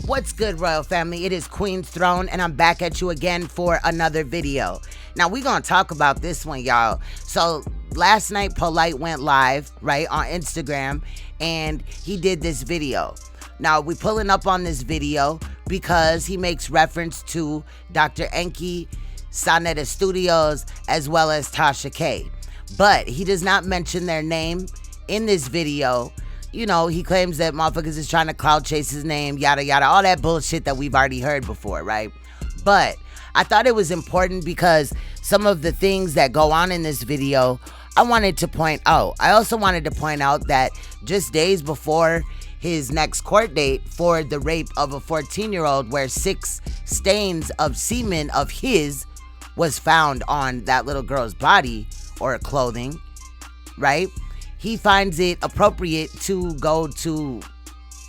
What's good, royal family? It is Queen's Throne, and I'm back at you again for another video. Now, we're going to talk about this one, y'all. So, last night, Polight went live, right, on Instagram, and he did this video. Now, we're pulling up on this video because he makes reference to Dr. Enqi, Saneter Studios, as well as Tasha K. But he does not mention their name in this video. You know, he claims that motherfuckers is trying to clout chase his name, yada, yada, all that bullshit that we've already heard before, right? But I thought it was important because some of the things that go on in this video, I wanted to point out. I also wanted to point out that just days before his next court date for the rape of a 14-year-old, where 6 stains of semen of his was found on that little girl's body or clothing, right? He finds it appropriate to go to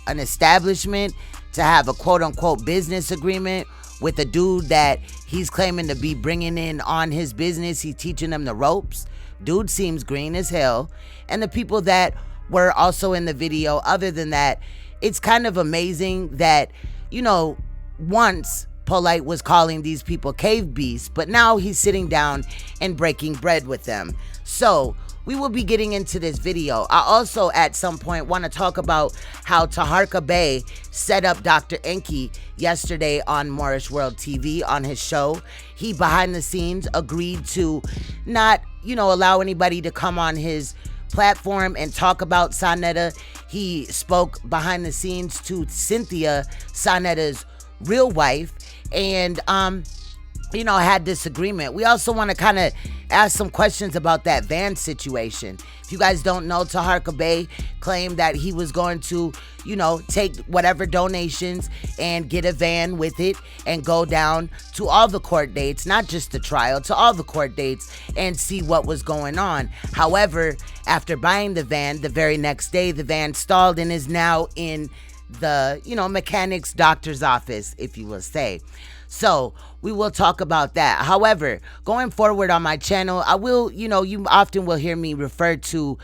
an establishment to have a quote-unquote business agreement with a dude that he's claiming to be bringing in on his business. He's teaching them the ropes. Dude seems green as hell. And the people that were also in the video, other than that, it's kind of amazing that, you know, once Polight was calling these people cave beasts, but now he's sitting down and breaking bread with them. So we will be getting into this video. I also, at some point, want to talk about how TAHARKA Bey set up Dr. Enqi yesterday on Moorish World TV on his show. He, behind the scenes, agreed to not, you know, allow anybody to come on his platform and talk about Saneter. He spoke behind the scenes to Cynthia, Saneter's real wife, and you know, had disagreement. We also want to kind of ask some questions about that van situation. If you guys don't know, TAHARKA Bey claimed that he was going to, you know, take whatever donations and get a van with it and go down to all the court dates, not just the trial, to all the court dates and see what was going on. However, after buying the van, the very next day, the van stalled and is now in the, you know, mechanic's doctor's office, if you will say. So we will talk about that. However, going forward on my channel, I will, you know, you often will hear me refer to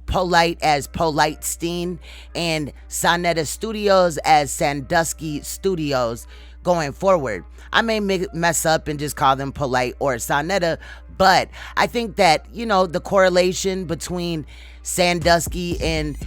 Polight as Polightstein and Saneter Studios as Sandusky Studios going forward. I may mess up and just call them Polight or Saneter, but I think that, you know, the correlation between Sandusky and,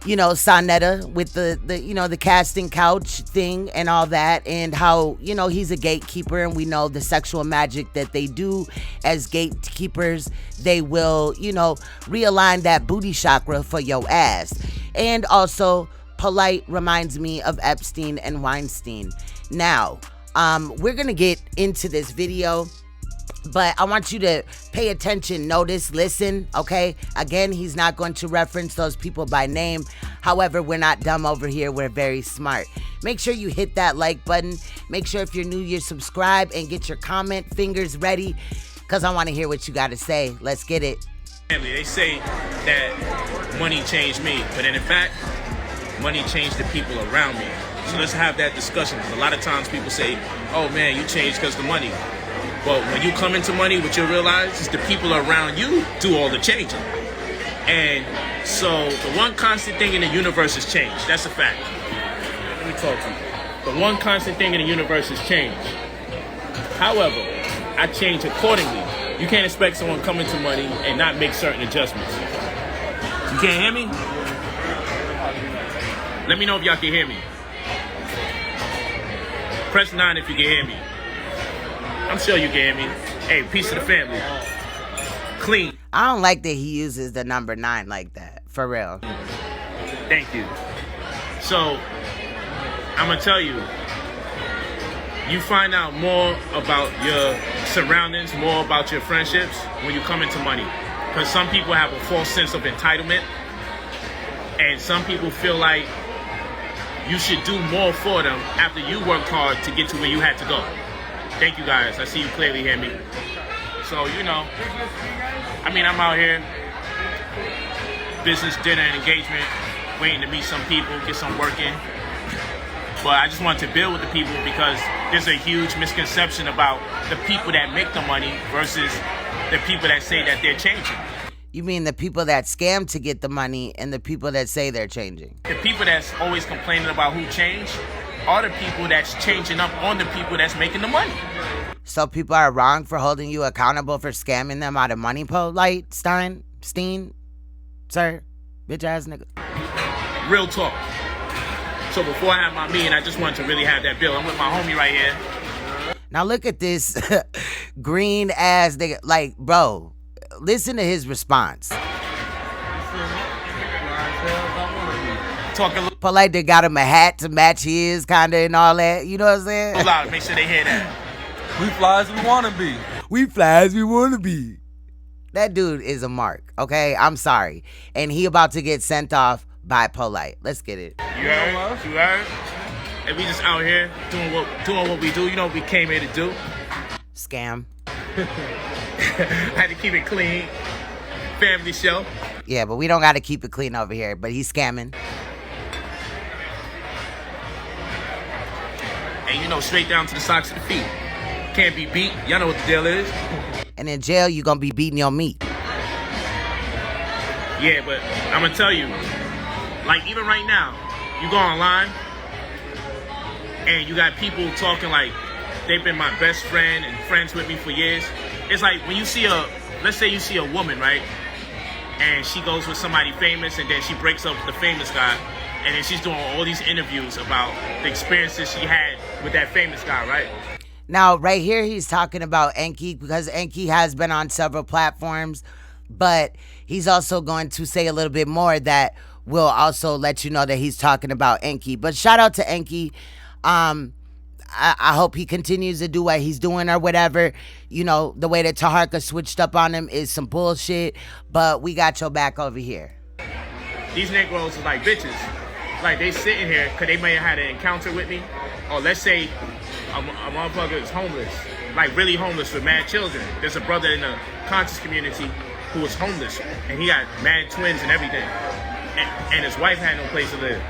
you know, Saneter with the you know, the casting couch thing and all that, and how, you know, he's a gatekeeper, and we know the sexual magic that they do as gatekeepers. They will, you know, realign that booty chakra for your ass. And also, Polight reminds me of Epstein and Weinstein. Now, we're gonna get into this video, but I want you to pay attention, notice, listen, okay? Again, he's not going to reference those people by name. However, we're not dumb over here. We're very smart. Make sure you hit that like button. Make sure if you're new, you subscribe and get your comment fingers ready, because I want to hear what you got to say. Let's get it. They say that money changed me, but in fact, money changed the people around me. So let's have that discussion. A lot of times people say, oh man, you changed because of the money. But when you come into money, what you'll realize is the people around you do all the changing. And so the one constant thing in the universe is change. That's a fact. Let me talk to you. The one constant thing in the universe is change. However, I change accordingly. You can't expect someone coming to money and not make certain adjustments. You can't hear me? Let me know if y'all can hear me. Press 9 if you can hear me. I'm sure you can hear me. Hey, peace to the family. Clean. I don't like that he uses the number 9 like that. For real. Thank you. So, I'm going to tell you, you find out more about your surroundings, more about your friendships when you come into money. Because some people have a false sense of entitlement. And some people feel like you should do more for them after you worked hard to get to where you had to go. Thank you guys. I see you clearly hear me. So, you know, I mean, I'm out here, business, dinner, and engagement, waiting to meet some people, get some work in. But I just wanted to build with the people because there's a huge misconception about the people that make the money versus the people that say that they're changing. You mean the people that scam to get the money and the people that say they're changing? The people that's always complaining about who changed, are the people that's changing up on the people that's making the money. So people are wrong for holding you accountable for scamming them out of money, Polight, Steen, sir, bitch ass nigga. Real talk. So before I had my meeting, I just wanted to really have that bill. I'm with my homie right here. Now look at this green ass nigga. Like, bro, listen to his response. Talk a little Polight, they got him a hat to match his, kinda, and all that. You know what I'm saying? loud. Make sure they hear that. We fly as we want to be. We fly as we want to be. That dude is a mark, okay? I'm sorry. And he about to get sent off by Polight. Let's get it. You heard? You heard? And we just out here doing what we do. You know what we came here to do. Scam. Had to keep it clean. Family show. Yeah, but we don't got to keep it clean over here. But he's scamming. And you know, straight down to the socks of the feet. Can't be beat. Y'all know what the deal is. And in jail, you going to be beating your meat. Yeah, but I'm going to tell you, like even right now, you go online and you got people talking like they've been my best friend and friends with me for years. It's like when you see let's say you see a woman, right? And she goes with somebody famous and then she breaks up with the famous guy. And then she's doing all these interviews about the experiences she had with that famous guy, right? Now, right here, he's talking about Enqi because Enqi has been on several platforms, but he's also going to say a little bit more that will also let you know that he's talking about Enqi. But shout out to Enqi. I hope he continues to do what he's doing or whatever. You know, the way that TAHARKA switched up on him is some bullshit, but we got your back over here. These Negroes are like bitches. Like they sitting here because they may have had an encounter with me. Or let's say a motherfucker is homeless, like really homeless with mad children. There's a brother in the conscious community who was homeless and he got mad twins and everything. And his wife had no place to live.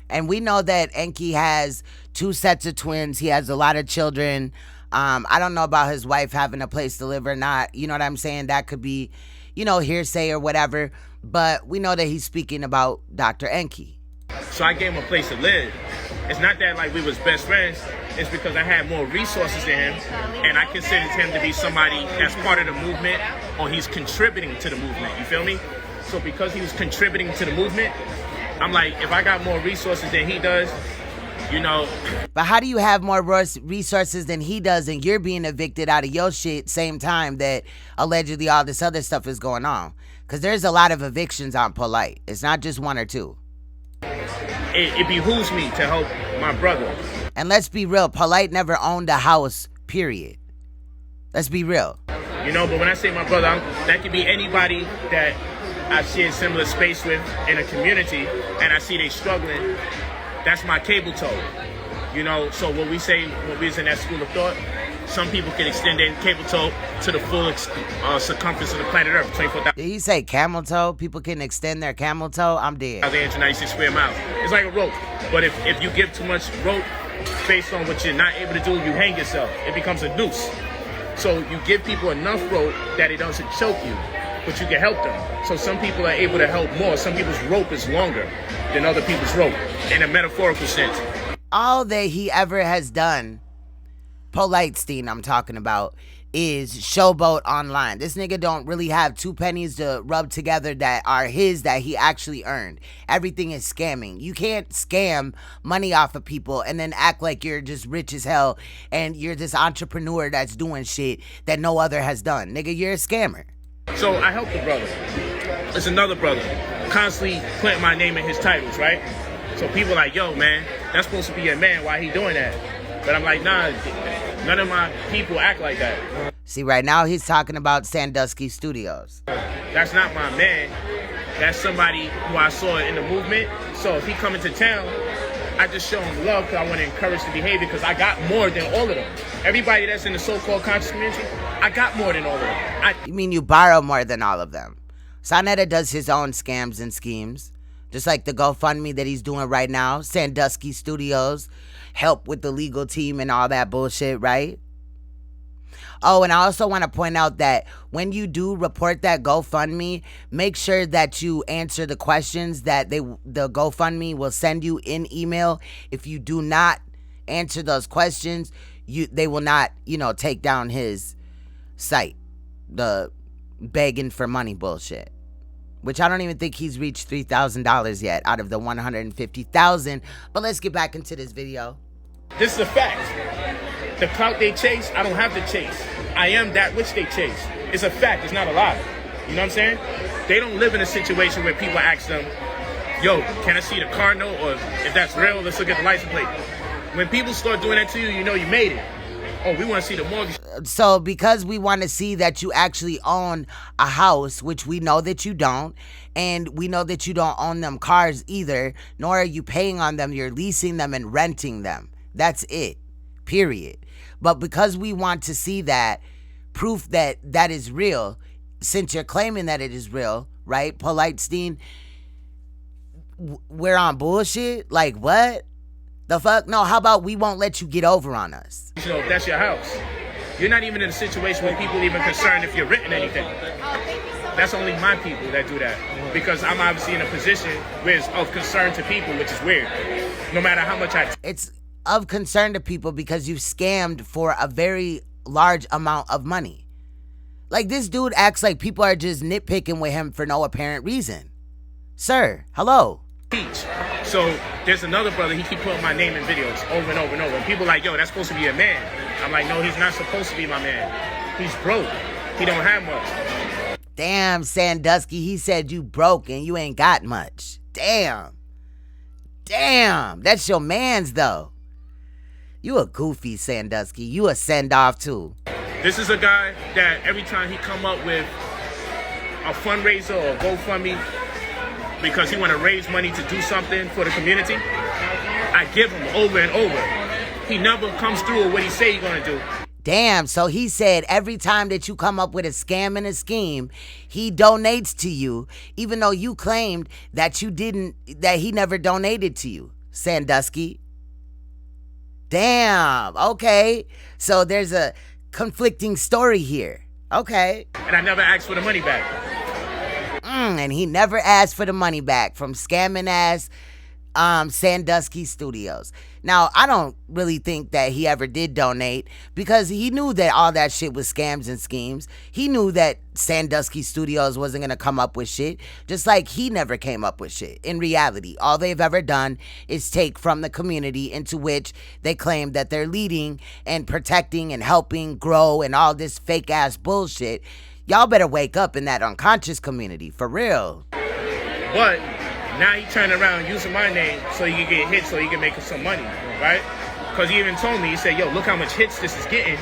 And we know that Enqi has 2 sets of twins. He has a lot of children. I don't know about his wife having a place to live or not. You know what I'm saying? That could be, you know, hearsay or whatever. But we know that he's speaking about Dr. Enqi. So I gave him a place to live. It's not that like we was best friends. It's because I had more resources than him. And I considered him to be somebody that's part of the movement or he's contributing to the movement. You feel me? So because he was contributing to the movement, I'm like, if I got more resources than he does, you know. But how do you have more resources than he does and you're being evicted out of your shit same time that allegedly all this other stuff is going on? Because there's a lot of evictions on Polight. It's not just 1 or 2. It behooves me to help my brother. And let's be real, Polight never owned a house, period. Let's be real. You know, but when I say my brother, that could be anybody that I share similar space with in a community and I see they struggling. That's my cable toe. You know, so what we say when we was in that school of thought, some people can extend their cable toe to the full circumference of the planet Earth, 24,000. Did he say camel toe? People can extend their camel toe? I'm dead. 1,896 square miles. It's like a rope. But if you give too much rope based on what you're not able to do, you hang yourself. It becomes a noose. So you give people enough rope that it doesn't choke you, but you can help them. So some people are able to help more. Some people's rope is longer than other people's rope in a metaphorical sense. All that he ever has done, Polightstein I'm talking about, is showboat online. This nigga don't really have 2 pennies to rub together that are his, that he actually earned. Everything is scamming. You can't scam money off of people and then act like you're just rich as hell and you're this entrepreneur that's doing shit that no other has done. Nigga, you're a scammer. So I help the brother. It's another brother constantly putting my name in his titles, right? So people like, yo, man, that's supposed to be your man. Why he doing that? But I'm like, nah, none of my people act like that. See, right now he's talking about Sandusky Studios. That's not my man. That's somebody who I saw in the movement. So if he come into town, I just show him love because I want to encourage the behavior because I got more than all of them. Everybody that's in the so-called conscious community, I got more than all of them. You mean you borrow more than all of them? Saneter does his own scams and schemes. Just like the GoFundMe that he's doing right now. Sandusky Studios. Help with the legal team and all that bullshit, right? Oh, and I also want to point out that when you do report that GoFundMe, make sure that you answer the questions that the GoFundMe will send you in email. If you do not answer those questions, they will not, take down his site. The begging for money bullshit. Which I don't even think he's reached $3,000 yet out of the $150,000. But let's get back into this video. This is a fact. The clout they chase, I don't have to chase. I am that which they chase. It's a fact. It's not a lie. You know what I'm saying? They don't live in a situation where people ask them, yo, can I see the car note? Or if that's real, let's look at the license plate. When people start doing that to you, you know you made it. Oh, we want to see the mortgage. So because we want to see that you actually own a house, which we know that you don't, and we know that you don't own them cars either, nor are you paying on them, you're leasing them and renting them. That's it, period. But because we want to see that, proof that that is real, since you're claiming that it is real, right, Polightstein, we're on bullshit? Like, what? The fuck? No, how about we won't let you get over on us? You know, if that's your house. You're not even in a situation where people even concerned if you're written anything. That's only my people that do that. Because I'm obviously in a position where it's of concern to people, which is weird. No matter how much It's of concern to people because you scammed for a very large amount of money. Like, this dude acts like people are just nitpicking with him for no apparent reason. Sir, hello. teach. So there's another brother, he keep putting my name in videos over and over and over. And people like, yo, that's supposed to be a man. I'm like, no, he's not supposed to be my man. He's broke. He don't have much. Damn, Sandusky, he said you broke and you ain't got much. Damn. Damn, that's your mans though. You a goofy, Sandusky. You a send-off too. This is a guy that every time he come up with a fundraiser or GoFundMe because he want to raise money to do something for the community, I give him over and over. He never comes through with what he say he's gonna do. Damn, so he said every time that you come up with a scam and a scheme, he donates to you, even though you claimed that you didn't, that he never donated to you, Sandusky. Damn, okay. So there's a conflicting story here. Okay. And I never asked for the money back. And he never asked for the money back from scamming ass Sandusky Studios. Now, I don't really think that he ever did donate because he knew that all that shit was scams and schemes. He knew that Sandusky Studios wasn't going to come up with shit, just like he never came up with shit. In reality, all they've ever done is take from the community into which they claim that they're leading and protecting and helping grow and all this fake ass bullshit. Y'all better wake up in that unconscious community, for real. But now he turned around using my name so he can get hits so he can make some money, right? Because he even told me, he said, yo, look how much hits this is getting,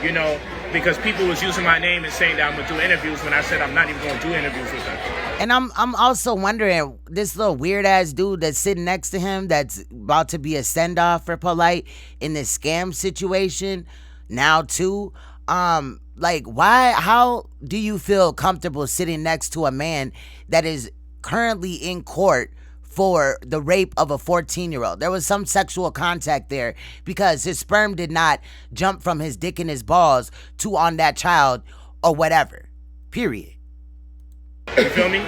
you know, because people was using my name and saying that I'm going to do interviews when I said I'm not even going to do interviews with them. And I'm also wondering, this little weird-ass dude that's sitting next to him that's about to be a send-off for Polight in this scam situation now, too, like, why, how do you feel comfortable sitting next to a man that is currently in court for the rape of a 14-year-old? There was some sexual contact there because his sperm did not jump from his dick and his balls to on that child or whatever, period. You feel me?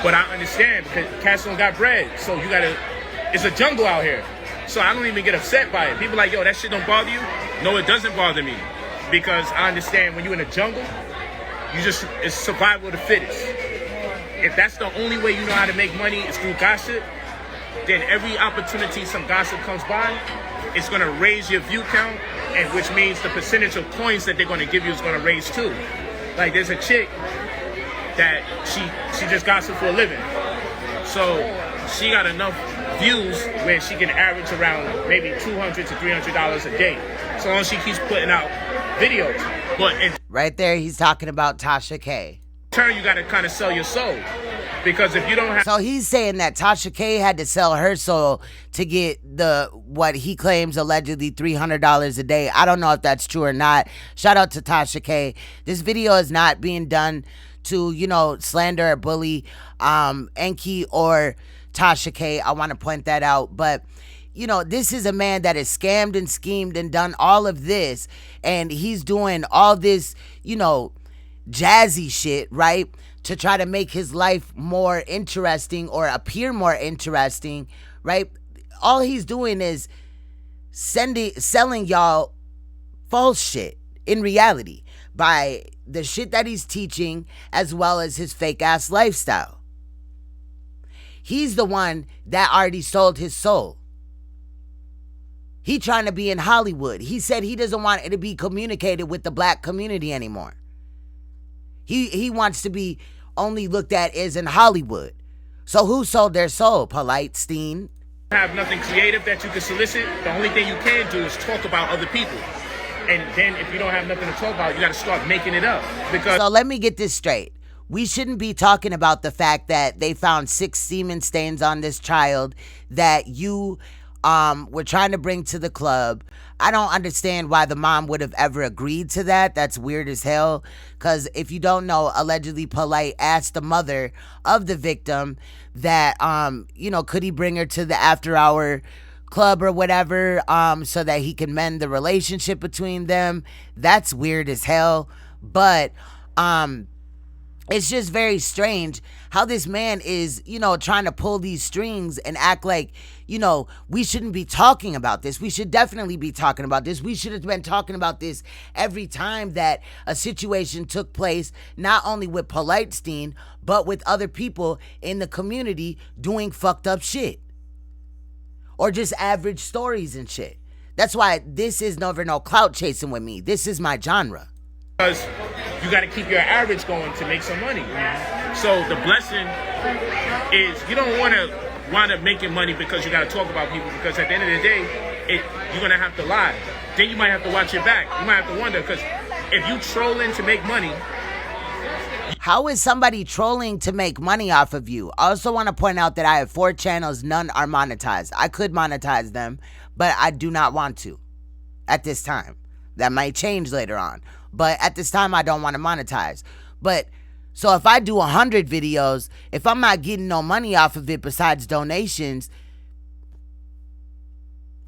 But I understand because cats don't got bread, so you gotta, it's a jungle out here. So I don't even get upset by it. People like, yo, that shit don't bother you? No, it doesn't bother me. Because I understand when you're in a jungle, it's survival of the fittest. If that's the only way you know how to make money is through gossip, then every opportunity some gossip comes by, it's gonna raise your view count, and which means the percentage of coins that they're gonna give you is gonna raise too. Like there's a chick that she just gossip for a living. So she got enough views where she can average around maybe $200 to $300 a day. So long as she keeps putting out videos. But in right there, he's talking about Tasha K. turn, you got to kind of sell your soul. Because if you don't have... So he's saying that Tasha K had to sell her soul to get what he claims allegedly $300 a day. I don't know if that's true or not. Shout out to Tasha K. This video is not being done to, slander or bully Enqi or Tasha K. I want to point that out. But you know, this is a man that has scammed and schemed and done all of this, and he's doing all this, you know, jazzy shit, right, to try to make his life more interesting or appear more interesting, right? All he's doing is selling y'all false shit in reality by the shit that he's teaching, as well as his fake ass lifestyle. He's the one that already sold his soul. He trying to be in Hollywood. He said he doesn't want it to be communicated with the black community anymore. He wants to be only looked at as in Hollywood. So who sold their soul? Polight, Steen? Have nothing creative that you can solicit. The only thing you can do is talk about other people. And then if you don't have nothing to talk about, you got to start making it up. Because so let me get this straight. We shouldn't be talking about the fact that they found 6 semen stains on this child that you were trying to bring to the club. I don't understand why the mom would have ever agreed to that. That's weird as hell. Because if you don't know, allegedly Polight asked the mother of the victim that, you know, could he bring her to the after hour club or whatever, so that he can mend the relationship between them. That's weird as hell. But it's just very strange how this man is, you know, trying to pull these strings and act like, you know, we shouldn't be talking about this. We should definitely be talking about this. We should have been talking about this every time that a situation took place, not only with Politestein, but with other people in the community doing fucked up shit. Or just average stories and shit. That's why this is never no clout chasing with me. This is my genre. Because you got to keep your average going to make some money. So the blessing is you don't want to wind up making money because you got to talk about people, because at the end of the day, you're going to have to lie. Then you might have to watch your back. You might have to wonder, because if you trolling to make money. How is somebody trolling to make money off of you? I also want to point out that I have 4 channels. None are monetized. I could monetize them, but I do not want to at this time. That might change later on. But at this time, I don't want to monetize. But so if I do 100 videos, if I'm not getting no money off of it besides donations,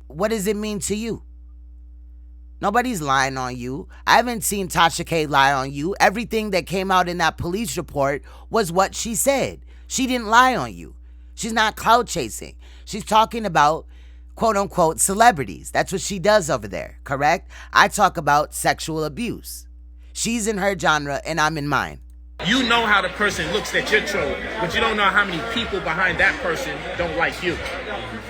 what does it mean to you? Nobody's lying on you. I haven't seen Tasha K lie on you. Everything that came out in that police report was what she said. She didn't lie on you. She's not clout chasing. She's talking about quote unquote celebrities. That's what she does over there, correct? I talk about sexual abuse. She's in her genre and I'm in mine. You know how the person looks that you're trolling, but you don't know how many people behind that person don't like you.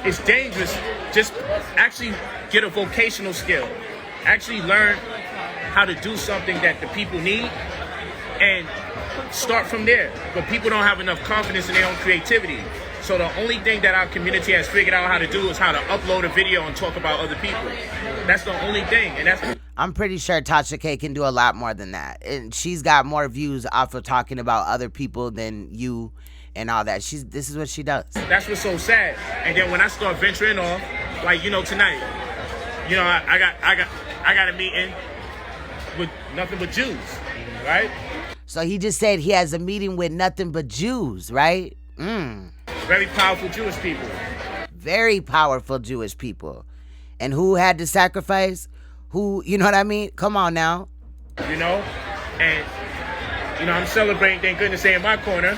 It's dangerous. Just actually get a vocational skill. Actually learn how to do something that the people need and start from there. But people don't have enough confidence in their own creativity. So the only thing that our community has figured out how to do is how to upload a video and talk about other people. That's the only thing. And that's... I'm pretty sure Tasha K can do a lot more than that. And she's got more views off of talking about other people than you and all that. This is what she does. That's what's so sad. And then when I start venturing off, like, you know, tonight, you know, I got a meeting with nothing but Jews, right? So he just said he has a meeting with nothing but Jews, right? Very powerful Jewish people. Very powerful Jewish people. And who had to sacrifice? Who, you know what I mean? Come on now. You know? And, you know, I'm celebrating, thank goodness, they in my corner.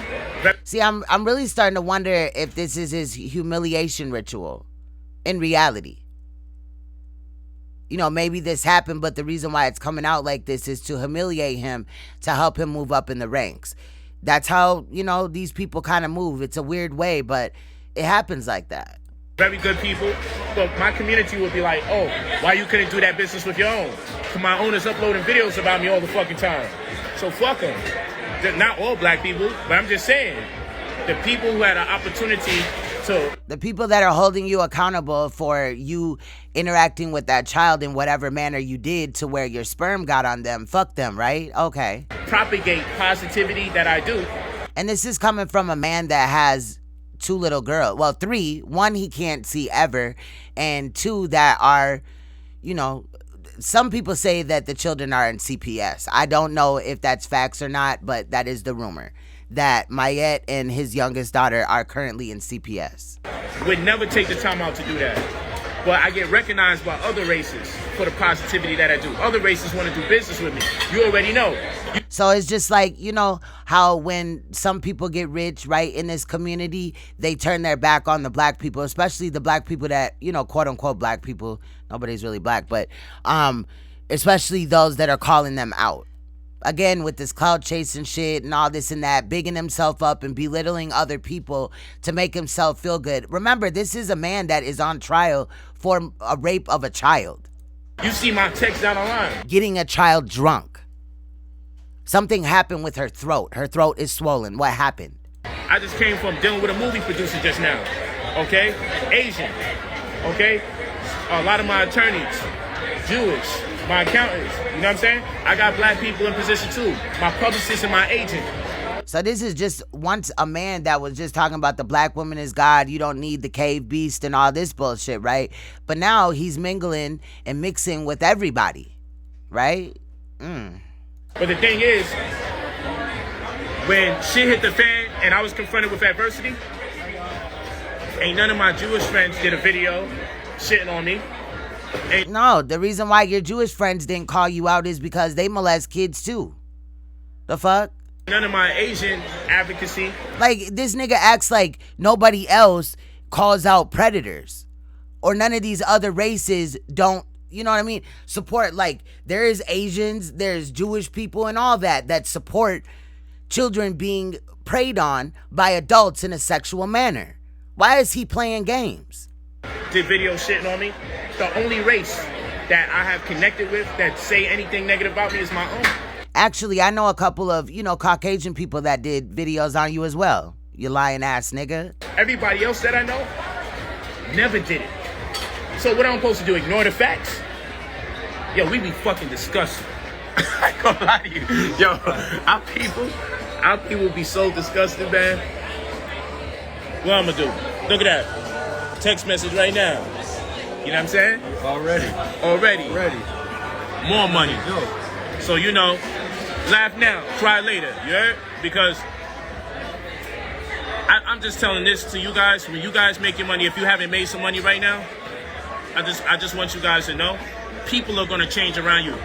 See, I'm really starting to wonder if this is his humiliation ritual in reality. You know, maybe this happened, but the reason why it's coming out like this is to humiliate him, to help him move up in the ranks. That's how, you know, these people kind of move. It's a weird way, but it happens like that. Very good people, but my community would be like, oh, why you couldn't do that business with your own? Because my owners uploading videos about me all the fucking time. So fuck them. They're not all black people, but I'm just saying, the people who had an opportunity to... The people that are holding you accountable for you interacting with that child in whatever manner you did to where your sperm got on them, fuck them, right? Okay. Propagate positivity that I do. And this is coming from a man that has 2 little girls. Well, 3. 1 he can't see ever. And 2 that are, you know, some people say that the children are in CPS. I don't know if that's facts or not, but that is the rumor. That Mayette and his youngest daughter are currently in CPS. Would never take the time out to do that. but I get recognized by other races for the positivity that I do. Other races want to do business with me. You already know. So it's just like, you know, how when some people get rich, right, in this community, they turn their back on the black people, especially the black people that, you know, quote unquote black people. Nobody's really black, but especially those that are calling them out. Again, with this clout chasing shit and all this and that, bigging himself up and belittling other people to make himself feel good. Remember, this is a man that is on trial for a rape of a child. You see my text down the line. Getting a child drunk. Something happened with her throat. Her throat is swollen. What happened? I just came from dealing with a movie producer just now. Okay? Asian. Okay? A lot of my attorneys, Jewish. My accountants, you know what I'm saying? I got black people in position too. My publicist and my agent. So this is just once a man that was just talking about the black woman is God, you don't need the cave beast and all this bullshit, right? But now he's mingling and mixing with everybody, right? But the thing is, when shit hit the fan and I was confronted with adversity, ain't none of my Jewish friends did a video shitting on me. No, the reason why your Jewish friends didn't call you out is because they molest kids too. The fuck? None of my Asian advocacy. Like, this nigga acts like nobody else calls out predators. Or none of these other races don't, you know what I mean, support. Like, there is Asians, there's Jewish people and all that support children being preyed on by adults in a sexual manner. Why is he playing games? Did video shitting on me. The only race that I have connected with that say anything negative about me is my own. Actually, I know a couple of, you know, Caucasian people that did videos on you as well. You lying ass nigga. Everybody else that I know never did it. So what I'm supposed to do, ignore the facts? Yo, we be fucking disgusting. I ain't gonna lie to you. Yo, our people be so disgusting, man. What I'm gonna do? Look at that. Text message right now. You know what I'm saying? Already. More money. So, you know, laugh now, cry later. You heard? Because I'm just telling this to you guys. When you guys make your money, if you haven't made some money right now, I just want you guys to know, people are going to change around you.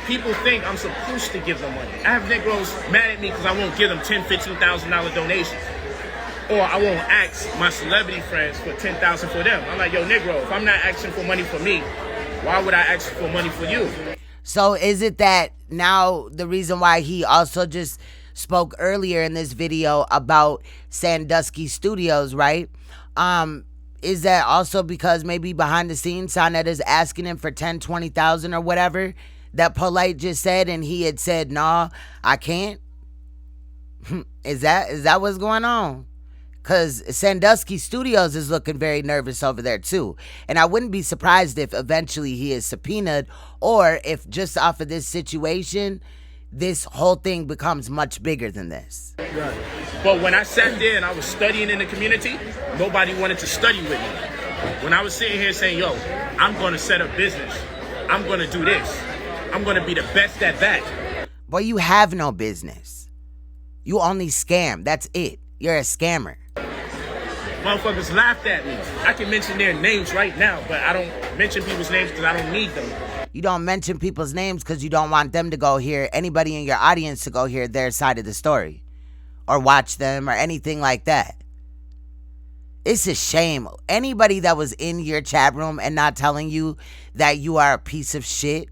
People think I'm supposed to give them money. I have Negroes mad at me because I won't give them $10,000, $15,000 donations. Or I won't ask my celebrity friends for $10,000 for them. I'm like, yo, Negro, if I'm not asking for money for me, why would I ask for money for you? So is it that now the reason why he also just spoke earlier in this video about Sandusky Studios, right? Is that also because maybe behind the scenes, Saneter's asking him for 10, 20,000 or whatever that Polight just said, and he had said, nah, I can't? Is that what's going on? Because Sandusky Studios is looking very nervous over there too. And I wouldn't be surprised if eventually he is subpoenaed, or if just off of this situation, this whole thing becomes much bigger than this. Right. But when I sat there and I was studying in the community, nobody wanted to study with me. When I was sitting here saying, yo, I'm going to set up business. I'm going to do this. I'm going to be the best at that. Boy, you have no business. You only scam. That's it. You're a scammer. Motherfuckers laughed at me. I can mention their names right now, but I don't mention people's names because I don't need them. You don't mention people's names because you don't want them to go hear, anybody in your audience to go hear their side of the story. Or watch them or anything like that. It's a shame. Anybody that was in your chat room and not telling you that you are a piece of shit,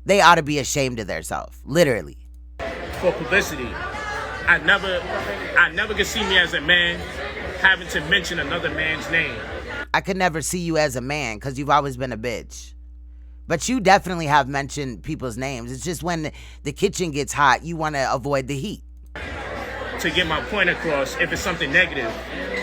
they ought to be ashamed of themselves. Literally. For publicity. I never could see me as a man having to mention another man's name. I could never see you as a man because you've always been a bitch. But you definitely have mentioned people's names. It's just when the kitchen gets hot, you want to avoid the heat. To get my point across, if it's something negative,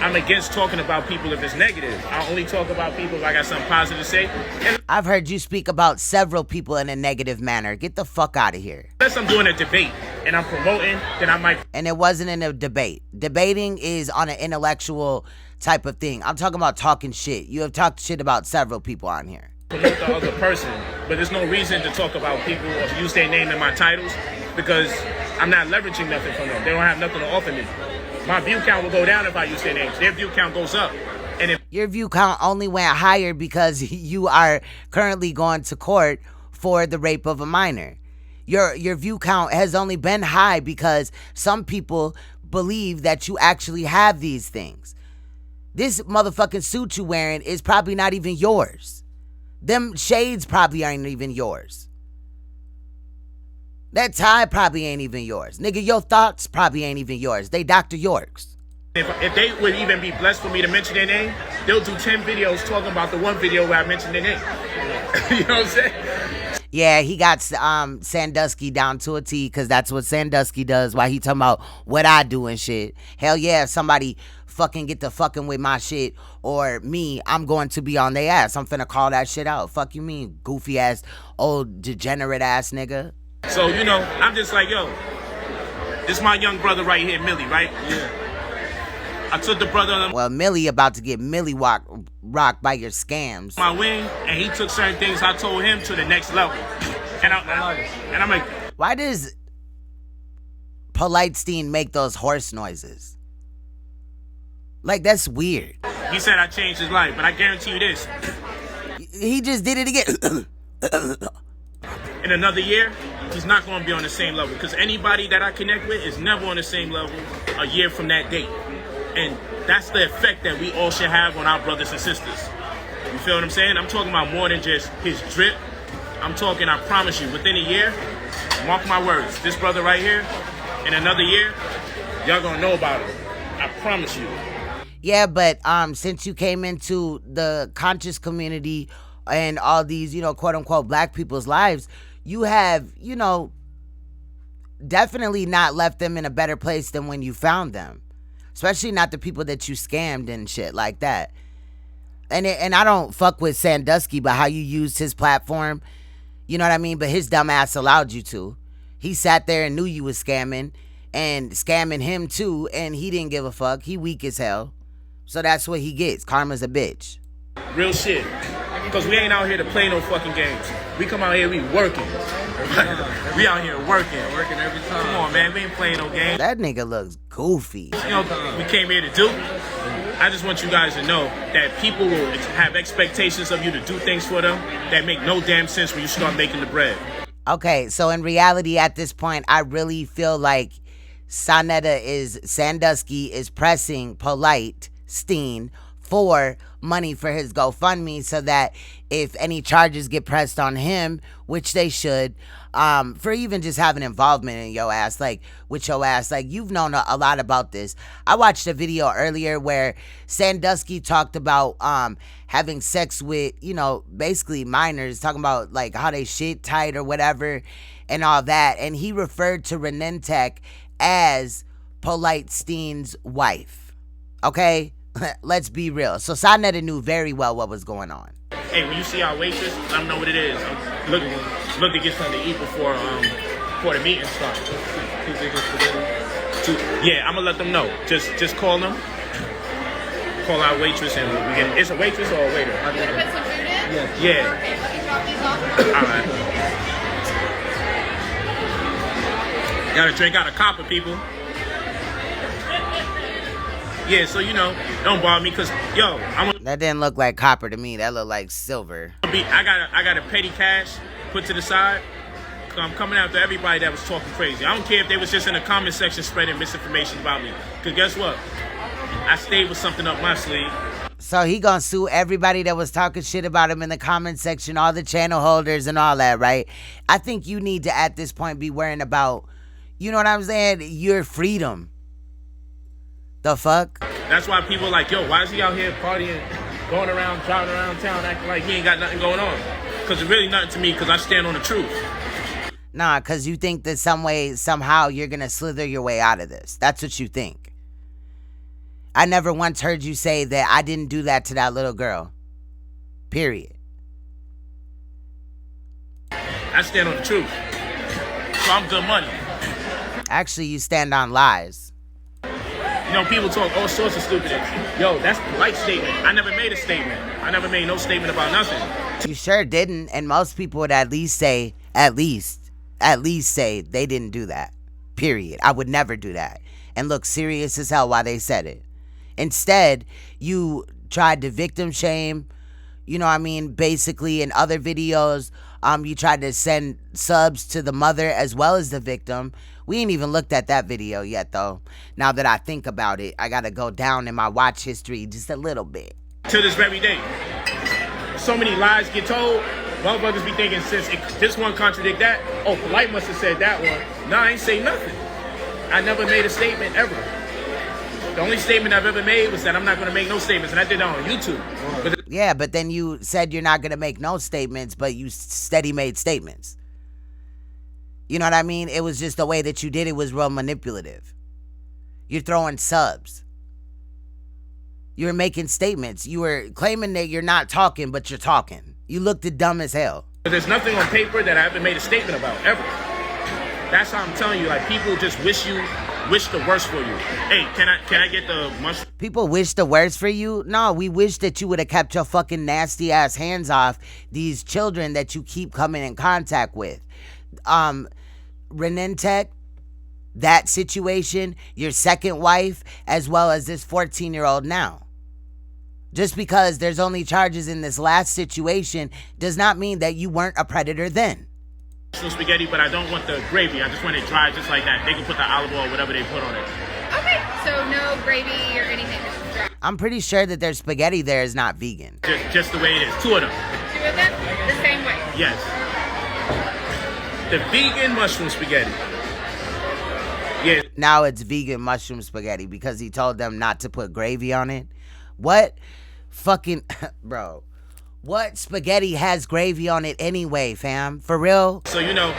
I'm against talking about people if it's negative. I only talk about people if I got something positive to say. And I've heard you speak about several people in a negative manner. Get the fuck out of here. unless I'm doing a debate and I'm promoting, then I might. And it wasn't in a debate. Debating is on an intellectual type of thing. I'm talking about talking shit. You have talked shit about several people on here. Promote the other person, but there's no reason to talk about people or use their name in my titles because I'm not leveraging nothing from them. They don't have nothing to offer me. My view count will go down if I use their names. Their view count goes up. And if Your view count only went higher because you are currently going to court for the rape of a minor. Your view count has only been high because some people believe that you actually have these things. This motherfucking suit you wearing is probably not even yours. Them shades probably aren't even yours. That tie probably ain't even yours. Nigga, your thoughts probably ain't even yours. They Dr. York's. if they would even be blessed for me to mention their name, they'll do 10 videos talking about the one video where I mentioned their name. You know what I'm saying? Yeah, he got Sandusky down to a T because that's what Sandusky does while he talking about what I do and shit. Hell yeah, if somebody fucking get to fucking with my shit or me, I'm going to be on their ass. I'm finna call that shit out. Fuck you mean, goofy ass, old degenerate ass nigga. So, you know, I'm just like, yo, this is my young brother right here, Millie, right? Yeah. I took the brother Well, Millie about to get Millie rocked by your scams. my wing, and he took certain things I told him to the next level. And I'm like, Why does Politestein make those horse noises? Like, that's weird. he said I changed his life, but I guarantee you this. He just did it again. In another year, he's not going to be on the same level because anybody that I connect with is never on the same level a year from that date. And that's the effect that we all should have on our brothers and sisters. You feel what I'm saying? I'm talking about more than just his drip. I'm talking, I promise you, within a year, mark my words, this brother right here, in another year, y'all gonna know about him. I promise you. Yeah, but since you came into the conscious community and all these, you know, quote unquote black people's lives, you have, you know, definitely not left them in a better place than when you found them. Especially not the people that you scammed and shit like that. And I don't fuck with Sandusky, but how you used his platform, you know what I mean? But his dumb ass allowed you to. He sat there and knew you was scamming and scamming him too, and he didn't give a fuck. He weak as hell. So that's what he gets. Karma's a bitch. Real shit. Because we ain't out here to play no fucking games. We come out here, we working. We out here working. Working every time. Come on, man. We ain't playing no games. That nigga looks goofy. You know what we came here to do? I just want you guys to know that people will have expectations of you to do things for them that make no damn sense when you start making the bread. Okay, so in reality at this point, I really feel like Sandusky is pressing Politestein for money for his GoFundMe so that if any charges get pressed on him, which they should, for even just having involvement in your ass, like with your ass, like you've known a lot about this. I watched a video earlier where Sandusky talked about having sex with, you know, basically minors, talking about like how they shit tight or whatever and all that. And he referred to Renentek as Politestein's wife. Okay? Let's be real. So Saneter knew very well what was going on. Hey, when you see our waitress, I don't know what it is. Look to get something to eat before the meeting starts. Yeah, I'm gonna let them know. Just call them. Call our waitress and we get. It's a waitress or a waiter? Can I put some food in? Yeah. Okay, let me drop these off. All right. Gotta drink out of copper, people. Yeah, so you know, don't bother me, cause yo, That didn't look like copper to me. That looked like silver. I got a petty cash put to the side. I'm coming after everybody that was talking crazy. I don't care if they was just in the comment section spreading misinformation about me. Cause guess what? I stayed with something up my sleeve. So he gonna sue everybody that was talking shit about him in the comment section, all the channel holders and all that, right? I think you need to at this point be worrying about, you know what I'm saying, your freedom. The fuck? That's why people are like, yo, why is he out here partying, going around, driving around town, acting like he ain't got nothing going on? Because it's really nothing to me, because I stand on the truth. Nah, because you think that some way, somehow, you're going to slither your way out of this. That's what you think. I never once heard you say that I didn't do that to that little girl. Period. I stand on the truth. So I'm good money. Actually, you stand on lies. You know, people talk all sorts of stupid shit. Yo, that's the right statement. I never made a statement. I never made no statement about nothing. You sure didn't, and most people would at least say they didn't do that. Period. I would never do that. And look serious as hell while they said it. Instead, you tried to victim shame. You know what I mean? Basically, in other videos, you tried to send subs to the mother as well as the victim. We ain't even looked at that video yet, though. Now that I think about it, I gotta go down in my watch history just a little bit. To this very day, so many lies get told. Motherfuckers be thinking, since this one contradict that, oh, Polight must have said that one. Nah, I ain't say nothing. I never made a statement ever. The only statement I've ever made was that I'm not going to make no statements, and I did that on YouTube. Yeah, but then you said you're not going to make no statements, but you steady made statements. You know what I mean? It was just the way that you did it was real manipulative. You're throwing subs. You were making statements. You were claiming that you're not talking, but you're talking. You looked dumb as hell. But there's nothing on paper that I haven't made a statement about, ever. That's how I'm telling you, like, people just wish the worst for you. Hey, can I get the mushroom? People wish the worst for you? No, we wish that you would have kept your fucking nasty ass hands off these children that you keep coming in contact with. Renentech, that situation, your second wife, as well as this 14-year-old now. Just because there's only charges in this last situation does not mean that you weren't a predator then. Spaghetti, but I don't want the gravy. I just want it dry, just like that. They can put the olive oil or whatever they put on it. Okay, so no gravy or anything. Just dry. I'm pretty sure that their spaghetti there is not vegan. Just the way it is. Two of them. Two of them? The same way? Yes. The vegan mushroom spaghetti. Yeah. Now it's vegan mushroom spaghetti because he told them not to put gravy on it. What fucking, bro. What spaghetti has gravy on it anyway, fam? For real? So, you know,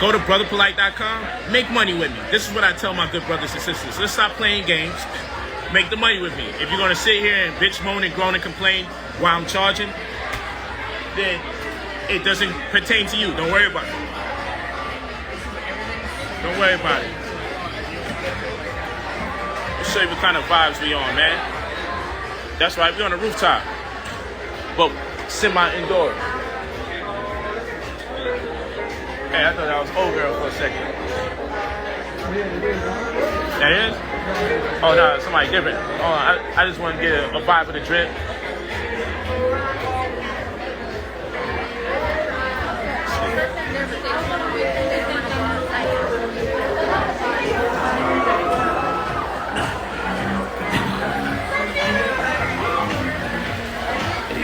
go to brotherpolight.com. Make money with me. This is what I tell my good brothers and sisters. Let's stop playing games. Make the money with me. If you're going to sit here and bitch, moan, and groan and complain while I'm charging, then it doesn't pertain to you. Don't worry about it. Don't worry about it. Let's show you what kind of vibes we on, man. That's right. We're on the rooftop. But semi-indoor. Hey, I thought that was old girl for a second. That is? Oh, no, somebody different. Oh, I just want to get a vibe of the drip.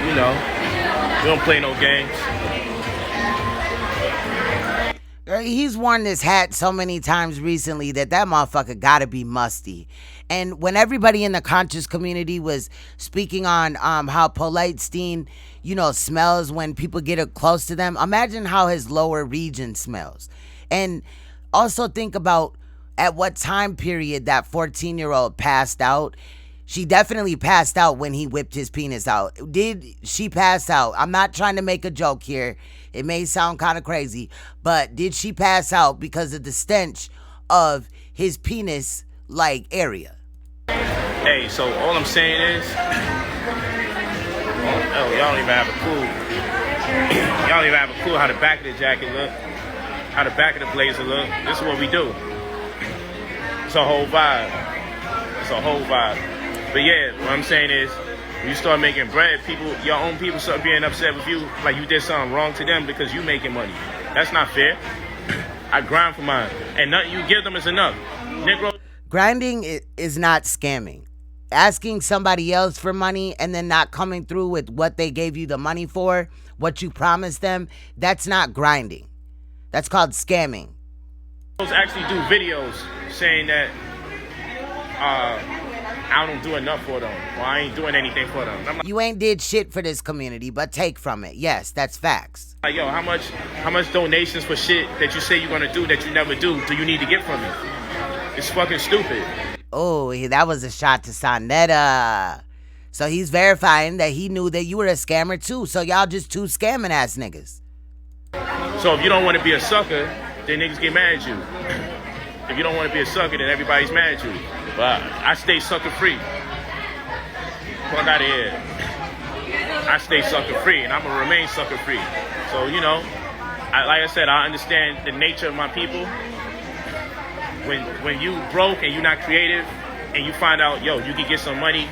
You know, we don't play no games. He's worn this hat so many times recently that motherfucker gotta be musty. And when everybody in the conscious community was speaking on how Polightstein, you know, smells when people get close to them, imagine how his lower region smells. And also think about at what time period that 14-year-old passed out. She definitely passed out when he whipped his penis out. Did she pass out? I'm not trying to make a joke here. It may sound kind of crazy, but did she pass out because of the stench of his penis-like area? Hey, so all I'm saying is, y'all don't even have a clue. Y'all don't even have a clue how the back of the jacket look, how the back of the blazer look. This is what we do. It's a whole vibe. It's a whole vibe. But yeah, what I'm saying is, when you start making bread, your own people start being upset with you, like you did something wrong to them because you making money. That's not fair. I grind for mine, and nothing you give them is enough. Negro. Grinding is not scamming. Asking somebody else for money and then not coming through with what they gave you the money for, what you promised them, that's not grinding. That's called scamming. Actually do videos saying that I don't do enough for them, or I ain't doing anything for them. I'm like, you ain't did shit for this community, but take from it. Yes, that's facts. like, yo, how much donations for shit that you say you're gonna do that you never do you need to get from me? It's fucking stupid. Oh, that was a shot to Saneter. So he's verifying that he knew that you were a scammer too. So y'all just two scamming ass niggas. So if you don't want to be a sucker, then niggas get mad at you. If you don't want to be a sucker, then everybody's mad at you. But I stay sucker free. Fuck out of here. I stay sucker free, and I'm gonna remain sucker free. So you know, like I said, I understand the nature of my people. When you broke and you're not creative, and you find out, yo, you can get some money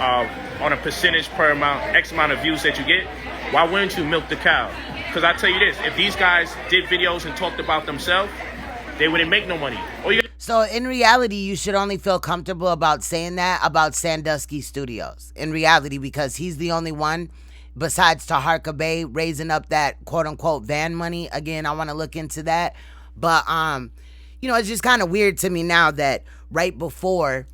on a percentage per X amount of views that you get, why wouldn't you milk the cow? Because I tell you this, if these guys did videos and talked about themselves, they wouldn't make no money. So in reality, you should only feel comfortable about saying that about Sandusky Studios. In reality, because he's the only one besides TAHARKA Bay raising up that quote unquote van money. Again, I want to look into that. But you know, it's just kind of weird to me now that right before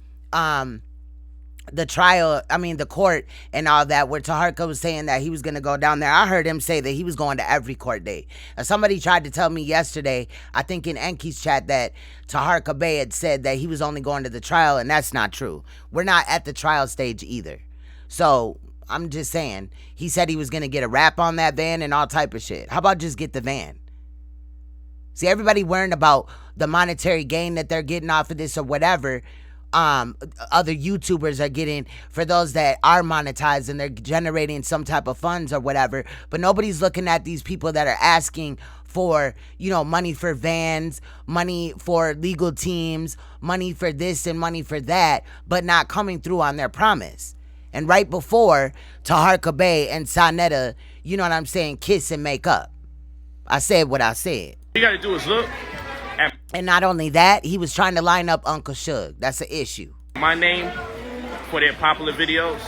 the trial, the court and all that, where TAHARKA was saying that he was going to go down there. I heard him say that he was going to every court date. And somebody tried to tell me yesterday, I think in Enqi's chat, that TAHARKA Bay had said that he was only going to the trial, and that's not true. We're not at the trial stage either. So I'm just saying, he said he was going to get a wrap on that van and all type of shit. How about just get the van? See, everybody worrying about the monetary gain that they're getting off of this or whatever. Other YouTubers are getting, for those that are monetized and they're generating some type of funds or whatever, but nobody's looking at these people that are asking for, you know, money for vans, money for legal teams, money for this and money for that, but not coming through on their promise. And right before TAHARKA Bay and Saneter, you know what I'm saying, kiss and make up. I said what I said. All you gotta do is look. And not only that, he was trying to line up Uncle Suge. That's an issue. My name for their popular videos.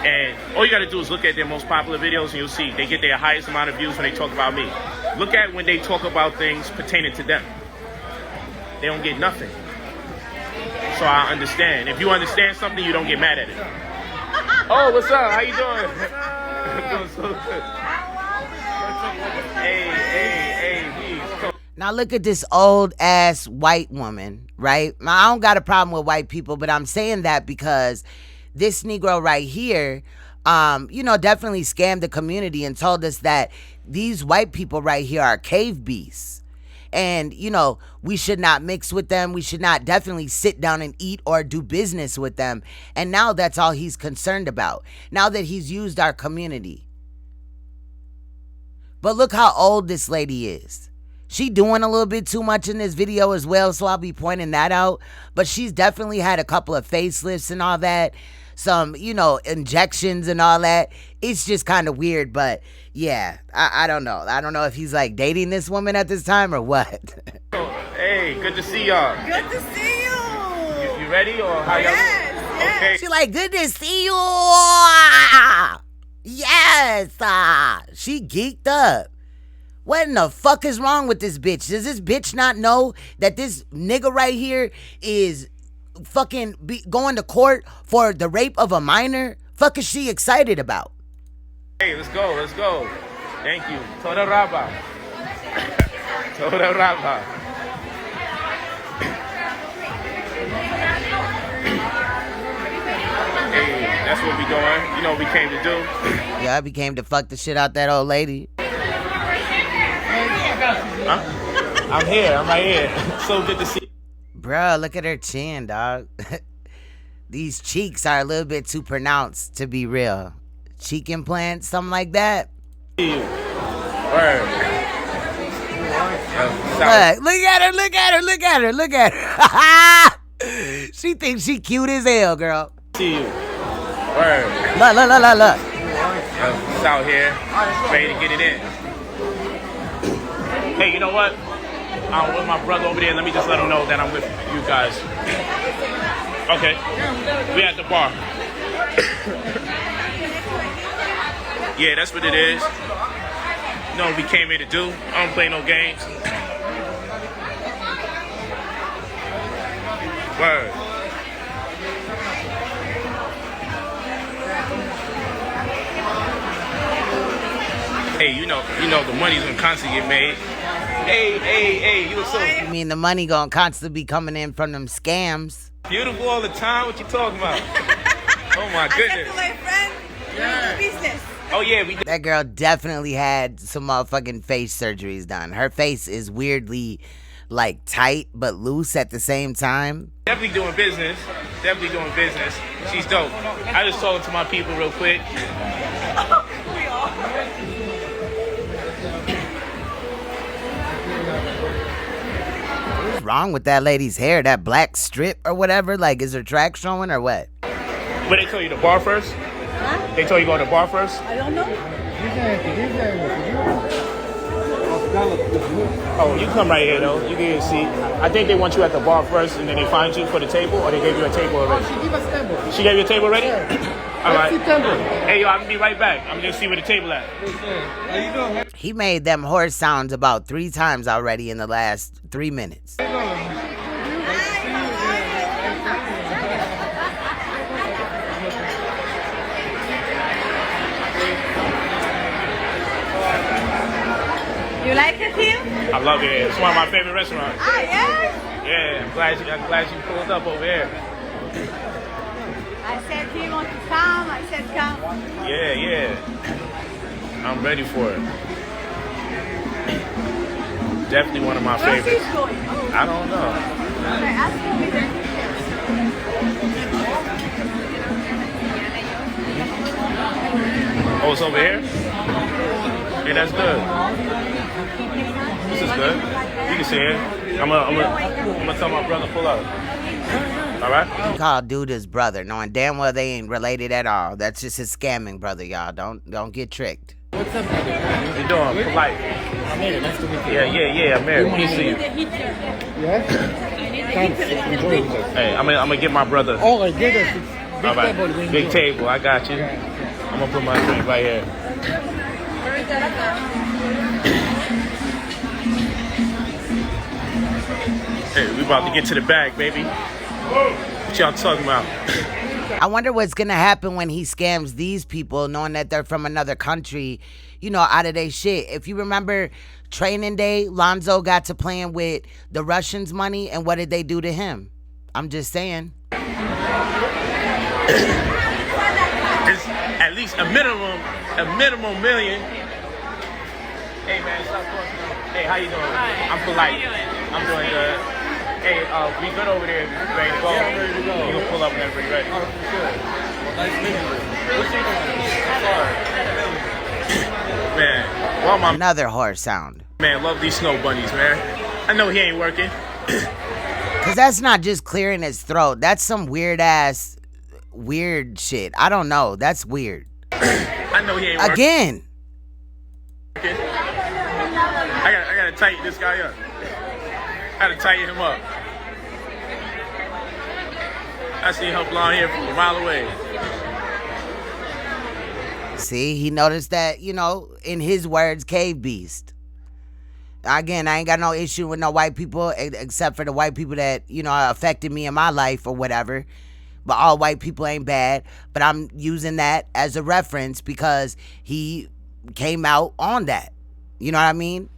And all you got to do is look at their most popular videos and you'll see they get their highest amount of views when they talk about me. Look at when they talk about things pertaining to them. They don't get nothing. So I understand. If you understand something, you don't get mad at it. Oh, what's up? How you doing? Doing so good. Hey, please. Now look at this old ass white woman, right? Now, I don't got a problem with white people, but I'm saying that because this Negro right here, you know, definitely scammed the community and told us that these white people right here are cave beasts. And, you know, we should not mix with them. We should not definitely sit down and eat or do business with them. And now that's all he's concerned about. Now that he's used our community. But look how old this lady is. She doing a little bit too much in this video as well, so I'll be pointing that out. But she's definitely had a couple of facelifts and all that. Some, you know, injections and all that. It's just kind of weird, but yeah, I don't know. I don't know if he's like dating this woman at this time or what. Hey, good to see y'all. Good to see you. You ready or how y'all? Yes. Okay. She like, good to see you. Yes. She geeked up. What in the fuck is wrong with this bitch? Does this bitch not know that this nigga right here is fucking going to court for the rape of a minor? Fuck is she excited about? Hey, let's go, let's go. Thank you. Toda Rabba. Toda Rabba. Hey, that's what we doing. You know what we came to do. Yeah, we came to fuck the shit out that old lady. Huh? I'm here. I'm right here. So good to see you. Bruh, look at her chin, dog. These cheeks are a little bit too pronounced to be real. Cheek implants, something like that. Word. Look at her, look at her, look at her, look at her. She thinks she cute as hell, girl. See you. Word. Look. It's out here. Ready to get it in. Hey, you know what? I'm with my brother over there. Let me just let him know that I'm with you guys. Okay. We at the bar. Yeah, that's what it is. You know what we came here to do. I don't play no games. Word. Hey, you know the money's gonna constantly get made. Hey, you look so... You mean the money gonna constantly be coming in from them scams? beautiful all the time? What you talking about? Oh my goodness. I said to my friend, Yeah. business. Oh yeah, we That girl definitely had some motherfucking face surgeries done. Her face is weirdly like tight but loose at the same time. definitely doing business. Definitely doing business. She's dope. I just talking to my people real quick. What's wrong with that lady's hair? That black strip or whatever? Like, is her track showing or what? But they told you the bar first? Huh? They told you go to the bar first? I don't know. Oh, you come right here though. You get a seat. I think they want you at the bar first, and then they find you for the table, or they gave you a table already. She give us table. She gave you a table already? Yeah. All right. Table. Hey, yo, I'm gonna be right back. I'm gonna see where the table at. How you doing? He made them horse sounds about 3 times already in the last 3 minutes. You like it here? I love it. It's one of my favorite restaurants. Ah, yeah? Yeah, I'm glad you pulled up over here. I said, do you want to come? I said, come. Yeah. I'm ready for it. Definitely one of my Where's favorites. this going? Oh, I don't know. okay, ask me Oh, it's over here? Hey, that's good. This is good. You can see it. I'm gonna tell my brother pull up. All right? He called dude his brother, knowing damn well they ain't related at all. That's just his scamming brother, y'all. Don't get tricked. What's up, brother? How you doing? Polight. I'm here. Nice to meet you. Yeah. I'm married. Peace to you. Yes? Thanks. Enjoy it. Hey, I'm gonna get my brother. Oh, I get it. Big All right. table. Big table. I got you. I'm gonna put my drink right here. Hey, we about to get to the bag, baby. What y'all talking about? I wonder what's gonna happen when he scams these people, knowing that they're from another country, you know, out of their shit. If you remember Training Day, Lonzo got to playing with the Russians' money, and what did they do to him? I'm just saying. It's at least a minimum million. Hey man, stop talking. Hey, how you doing? I'm Polight. I'm doing good. Hey, we good over there. Ready to go? Yeah, I'm ready to go. You can pull up whenever you're ready. Oh, for sure. Well, nice meeting you. What's your name? Man, well, my Another horse sound. man, love these snow bunnies, man. I know he ain't working. Cause that's not just clearing his throat. That's some weird shit. I don't know. That's weird. I know he ain't working. Again. I gotta tighten this guy up. I gotta tighten him up. I see him blonde hair from a mile away. See, he noticed that, you know, in his words, cave beast. Again, I ain't got no issue with no white people except for the white people that, you know, affected me in my life or whatever. But all white people ain't bad. But I'm using that as a reference because he came out on that. You know what I mean?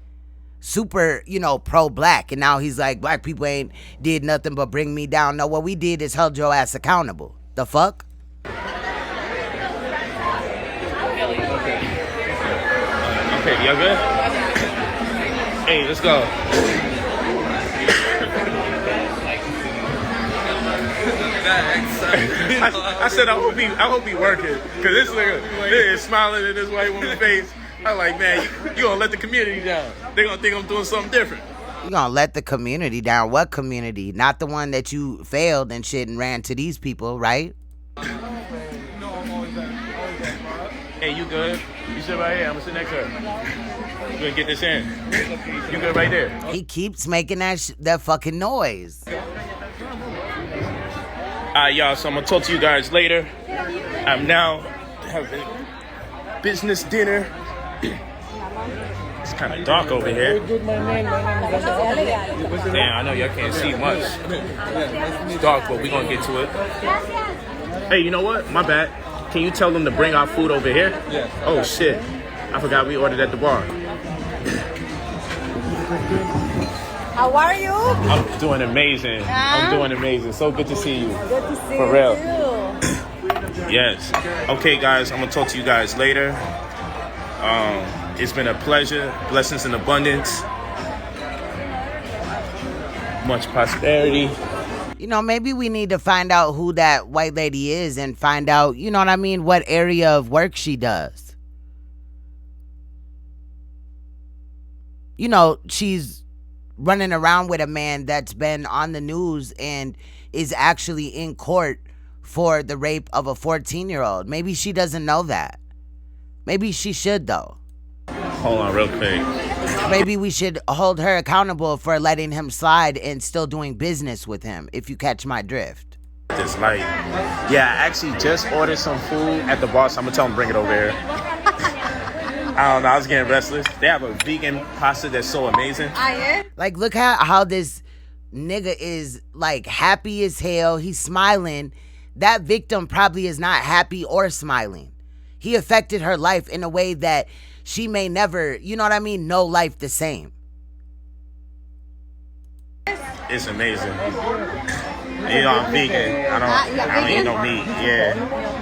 Super, you know, pro-black. And now he's like, black people ain't did nothing but bring me down. No, what we did is held your ass accountable. The fuck? Okay, y'all good? Hey, let's go. I said I hope he working, cause this nigga is smiling in this white woman's face. I'm like, man, you gonna let the community down? They gonna think I'm doing something different. You gonna let the community down? What community? Not the one that you failed and shit and ran to these people, right? Hey, you good? You sit right here. I'm gonna sit next to her. You gonna get this in? You good right there? He keeps making that fucking noise. Y'all, so I'm gonna talk to you guys later. I'm now having business dinner. It's kind of dark over here. Damn, I know y'all can't see much. It's dark, but we're gonna get to it. Hey, you know what? My bad. Can you tell them to bring our food over here? Yes. Oh, shit. I forgot we ordered at the bar. How are you? I'm doing amazing. I'm doing amazing. So good to see you. Good to see For you real. too. Yes. Okay, guys, I'm going to talk to you guys later. It's been a pleasure. Blessings in abundance. Much prosperity. You know, maybe we need to find out who that white lady is and find out, you know what I mean, what area of work she does. You know, she's running around with a man that's been on the news and is actually in court for the rape of a 14-year-old. Maybe she doesn't know that. Maybe she should, though. Hold on real quick. Maybe we should hold her accountable for letting him slide and still doing business with him, if you catch my drift. This light. Yeah, I actually just ordered some food at the bar, so I'm gonna tell him bring it over here. I don't know, I was getting restless. They have a vegan pasta that's so amazing. Like, look how this nigga is, like, happy as hell. He's smiling. That victim probably is not happy or smiling. He affected her life in a way that she may never, you know what I mean, know life the same. It's amazing. You know, I'm vegan. I don't eat no meat. Yeah,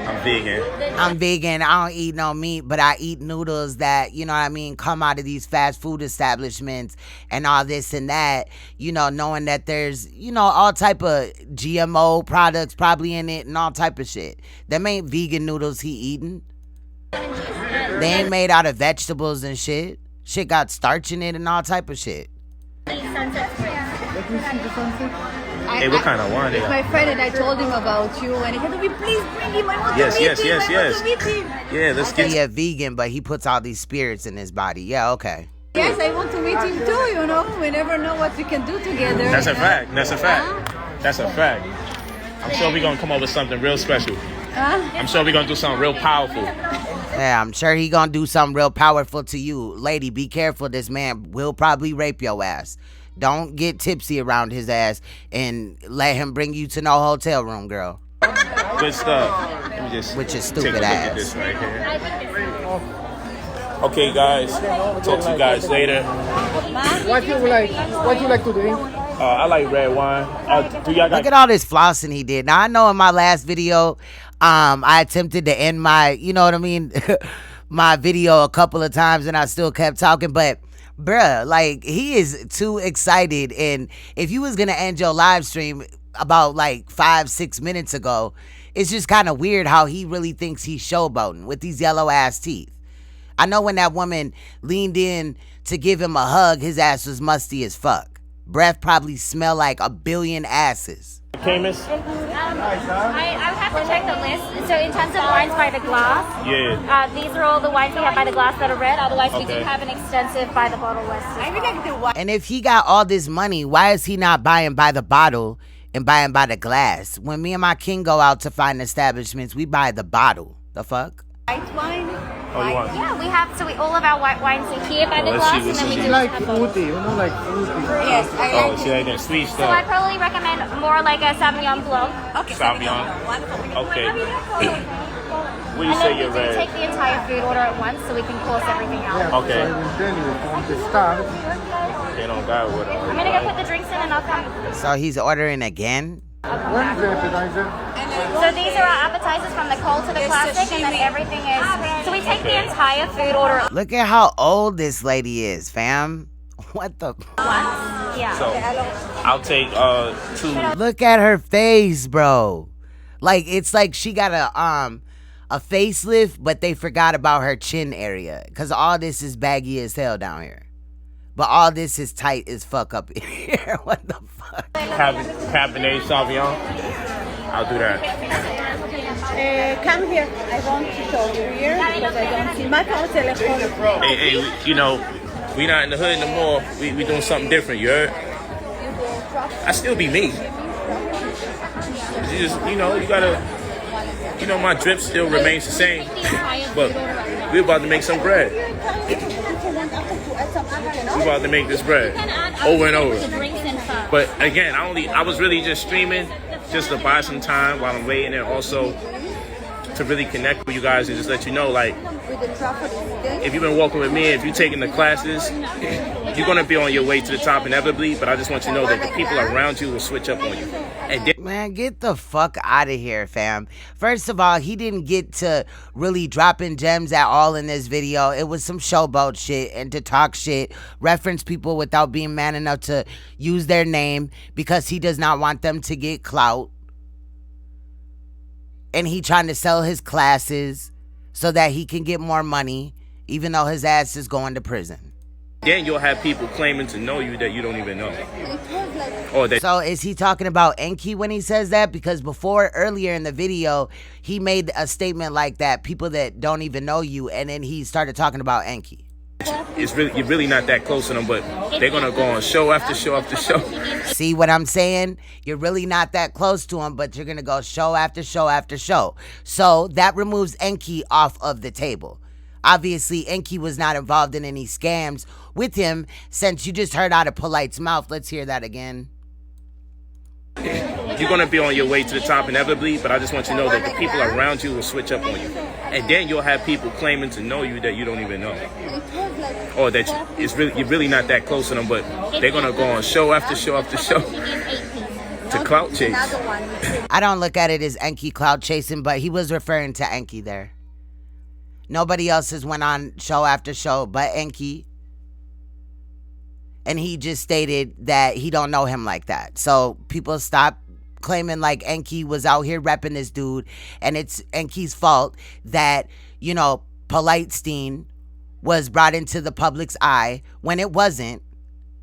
I'm vegan. I'm vegan. I don't eat no meat, but I eat noodles that, you know what I mean, come out of these fast food establishments and all this and that, you know, knowing that there's, you know, all type of GMO products probably in it and all type of shit. Them ain't vegan noodles he eating. They ain't made out of vegetables and shit. Shit got starch in it and all type of shit. Hey, what kind of wine? It's my friend and I told him about you and he said to me, please bring him. I want Yes, to meet yes, him. yes, I yes. want to meet him. Yeah, let's get. He a vegan, but he puts all these spirits in his body. Yeah, okay. Yes, I want to meet him too, you know. We never know what we can do together. That's a fact. That's a fact. That's a fact. I'm sure we're gonna come up with something real special. I'm sure we're gonna do something real powerful. Yeah, I'm sure he gonna do something real powerful to you. Lady, be careful. This man will probably rape your ass. Don't get tipsy around his ass and let him bring you to no hotel room, girl. Good stuff. Let me just With your take stupid a look ass. at this right here. Okay, guys. Talk to you guys later. What you like to drink? I like red wine. Do y'all got? Look at all this flossing he did. Now, I know in my last video, I attempted to end my, you know what I mean, my video a couple of times and I still kept talking, but bruh, like, he is too excited. And if you was gonna end your live stream about like 5-6 minutes ago, it's just kind of weird how he really thinks he's showboating with these yellow ass teeth. I know when that woman leaned in to give him a hug, his ass was musty as fuck. Breath probably smelled like a billion asses. Camus? I would have to check the list. So in terms of wines by the glass, Yeah. these are all the wines we have by the glass that are red. Otherwise, we Okay. do have an extensive by the bottle list. I really like the wine. And if he got all this money, why is he not buying by the bottle and buying by the glass? When me and my king go out to find establishments, we buy the bottle. The fuck? White wine. Oh, you want? Yeah, we have. So all of our white wines are here by the Let's glass, see and then we what's do Like have bottles. fruity, you know, like fruity. Yes, I Oh, like she like that sweet So I stuff. probably recommend more like a Sauvignon Blanc. Okay, Sauvignon. Okay. What do you And say then you're we do red? take the entire food order at once, so we can course everything out. Yeah, Okay. so I will tell you from the start. They don't got what I'm gonna go put the drinks in, and I'll come. So he's ordering again? When's the appetizer? So these are our appetizers from the cold to the classic, and then everything is. So we take the entire food order at Look at how old this lady is, fam. What the? once. Yeah. So I'll take 2. Look at her face, bro. Like, it's like she got a facelift, but they forgot about her chin area. Because all this is baggy as hell down here. But all this is tight as fuck up in here. What the fuck? Cabernet Sauvignon. I'll do that. come here. I want to show you here because I don't see my phone telephone. Hey, you know, we not in the hood no more. We doing something different, you heard? I still be me. You just, you know, you gotta, you know, my drip still remains the same. But we're about to make some bread. We're about to make this bread over and over. But again, I was really just streaming just to buy some time while I'm waiting, and also to really connect with you guys and just let you know, like, if you've been walking with me, if you're taking the classes, you're gonna be on your way to the top inevitably. But I just want you to know that the people around you will switch up on you. And Man, get the fuck out of here, fam. First of all, he didn't get to really dropping gems at all in this video. It was some showboat shit and to talk shit, reference people without being man enough to use their name because he does not want them to get clout. And he trying to sell his classes so that he can get more money, even though his ass is going to prison. Then you'll have people claiming to know you that you don't even know. Or that. So is he talking about Enqi when he says that? Because earlier in the video, he made a statement like that, people that don't even know you, and then he started talking about Enqi. You're really not that close to them, but they're gonna go on show after show after show. See what I'm saying? You're really not that close to him, but you're gonna go show after show after show. So that removes Enqi off of the table. Obviously, Enqi was not involved in any scams with him, since you just heard out of Polight's mouth. Let's hear that again. You're gonna be on your way to the top inevitably, but I just want you to know that the people around you will switch up on you, and then you'll have people claiming to know you that you don't even know, or that you're really not that close to them, but they're gonna go on show after show after show to clout chase. I don't look at it as Enqi clout chasing, but he was referring to Enqi there. Nobody else has went on show after show but Enqi. And he just stated that he don't know him like that. So people stop claiming like Enqi was out here repping this dude, and it's Enqi's fault that, you know, Polightstein was brought into the public's eye when it wasn't.